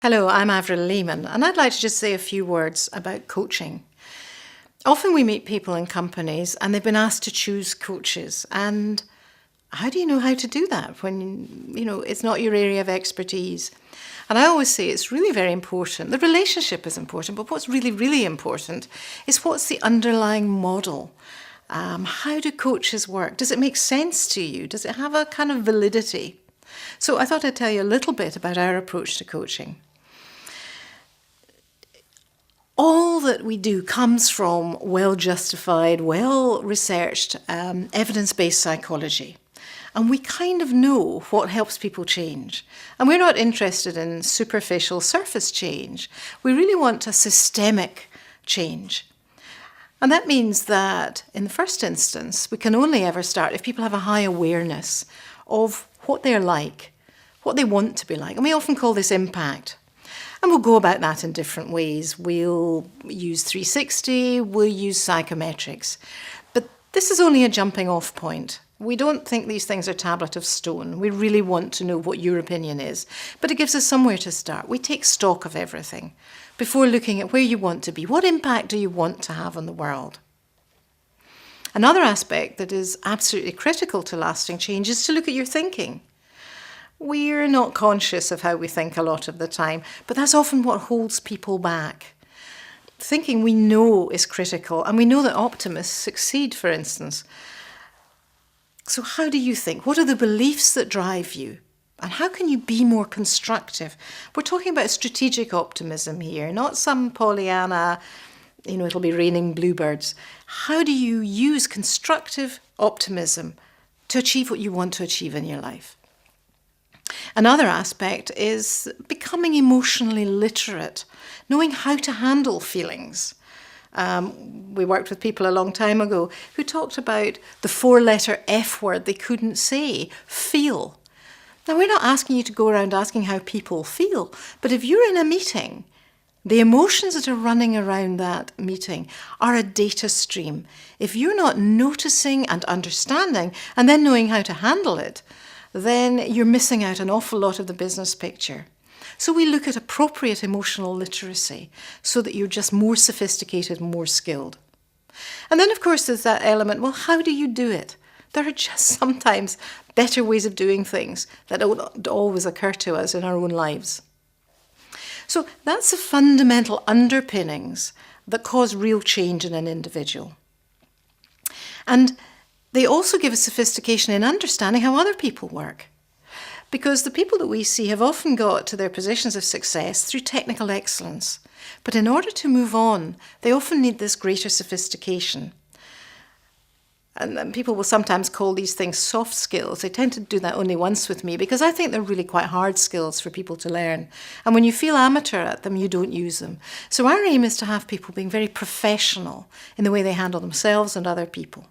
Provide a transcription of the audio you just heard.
Hello, I'm Averil Leimon, and I'd like to just say a few words about coaching. Often we meet people in companies and they've been asked to choose coaches. And how do you know how to do that when, it's not your area of expertise? And I always say it's really very important. The relationship is important, but what's really, really important is what's the underlying model? How do coaches work? Does it make sense to you? Does it have a kind of validity? So I thought I'd tell you a little bit about our approach to coaching. All that we do comes from well-justified, well-researched, evidence-based psychology. And we kind of know what helps people change. And we're not interested in superficial surface change. We really want a systemic change. And that means that in the first instance, we can only ever start if people have a high awareness of what they're like, what they want to be like. And we often call this impact. And we'll go about that in different ways. We'll use 360, we'll use psychometrics. But this is only a jumping off point. We don't think these things are tablet of stone. We really want to know what your opinion is. But it gives us somewhere to start. We take stock of everything before looking at where you want to be. What impact do you want to have on the world? Another aspect that is absolutely critical to lasting change is to look at your thinking. We're not conscious of how we think a lot of the time, but that's often what holds people back. Thinking we know is critical, and we know that optimists succeed, for instance. So how do you think? What are the beliefs that drive you? And how can you be more constructive? We're talking about strategic optimism here, not some Pollyanna, it'll be raining bluebirds. How do you use constructive optimism to achieve what you want to achieve in your life? Another aspect is becoming emotionally literate, knowing how to handle feelings. We worked with people a long time ago who talked about the 4-letter F word they couldn't say, feel. Now, we're not asking you to go around asking how people feel, but if you're in a meeting, the emotions that are running around that meeting are a data stream. If you're not noticing and understanding and then knowing how to handle it, then you're missing out an awful lot of the business picture. So we look at appropriate emotional literacy so that you're just more sophisticated, more skilled. And then, of course, there's that element, well, how do you do it? There are just sometimes better ways of doing things that don't always occur to us in our own lives. So that's the fundamental underpinnings that cause real change in an individual. And they also give us sophistication in understanding how other people work. Because the people that we see have often got to their positions of success through technical excellence. But in order to move on, they often need this greater sophistication. And people will sometimes call these things soft skills. They tend to do that only once with me because I think they're really quite hard skills for people to learn. And when you feel amateur at them, you don't use them. So our aim is to have people being very professional in the way they handle themselves and other people.